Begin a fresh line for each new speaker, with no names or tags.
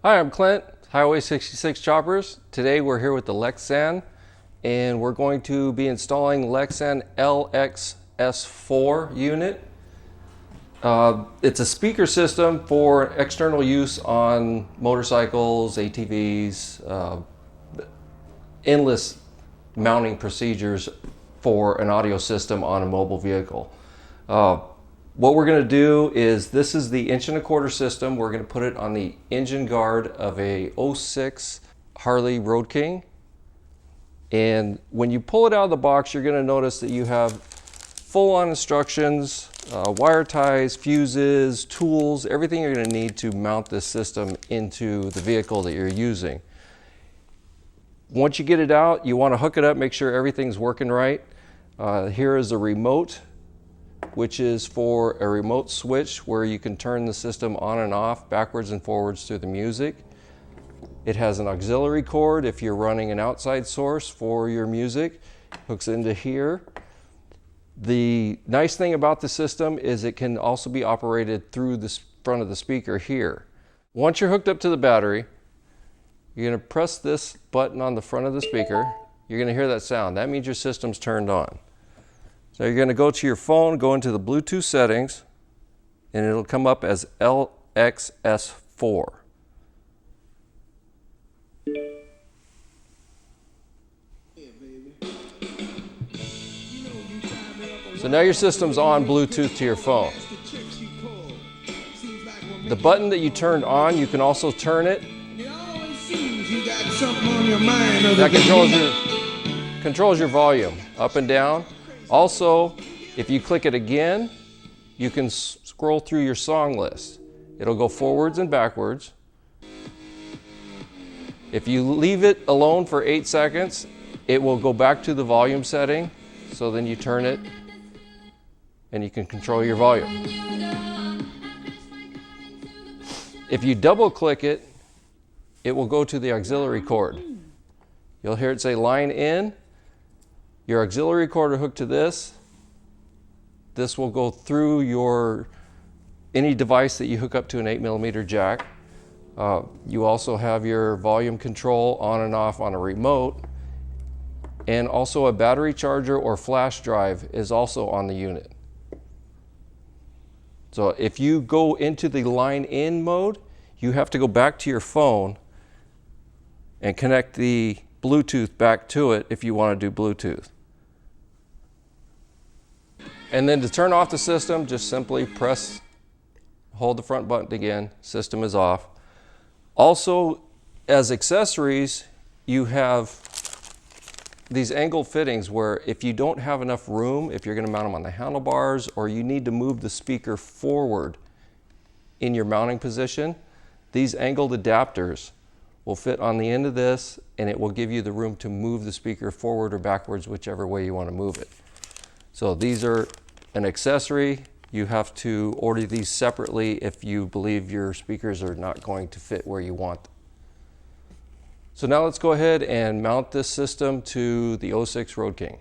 Hi, I'm Clint, Highway 66 Choppers. Today we're here with the LEXIN and we're going to be installing LEXIN LX-S4 unit. It's a speaker system for external use on motorcycles, ATVs, endless mounting procedures for an audio system on a mobile vehicle. What we're going to do is, this is the 1.25" system. We're going to put it on the engine guard of a 06 Harley Road King. And when you pull it out of the box, you're going to notice that you have full-on instructions, wire ties, fuses, tools, everything you're going to need to mount this system into the vehicle that you're using. Once you get it out, you want to hook it up, make sure everything's working right. Here is a remote, which is for a remote switch where you can turn the system on and off, backwards and forwards through the music. It has an auxiliary cord if you're running an outside source for your music. Hooks into here. The nice thing about the system is it can also be operated through the front of the speaker here. Once you're hooked up to the battery, you're going to press this button on the front of the speaker. You're going to hear that sound. That means your system's turned on. So you're going to go to your phone, go into the Bluetooth settings, and it'll come up as LX-S4. So now your system's on Bluetooth to your phone. The button that you turned on, you can also turn it. That controls your volume up and down. Also, if you click it again, you can scroll through your song list. It'll go forwards and backwards. If you leave it alone for 8 seconds, it will go back to the volume setting. So then you turn it and you can control your volume. If you double click it, it will go to the auxiliary cord. You'll hear it say line in. Your auxiliary cord are hooked to this. This will go through any device that you hook up to an 8mm jack. You also have your volume control on and off on a remote. And also a battery charger or flash drive is also on the unit. So if you go into the line in mode, you have to go back to your phone and connect the Bluetooth back to it if you want to do Bluetooth. And then to turn off the system, just simply hold the front button again, system is off. Also, as accessories, you have these angle fittings where if you don't have enough room, if you're going to mount them on the handlebars, or you need to move the speaker forward in your mounting position, these angled adapters will fit on the end of this, and it will give you the room to move the speaker forward or backwards, whichever way you want to move it. So these are an accessory. You have to order these separately if you believe your speakers are not going to fit where you want them. So now let's go ahead and mount this system to the 06 Road King.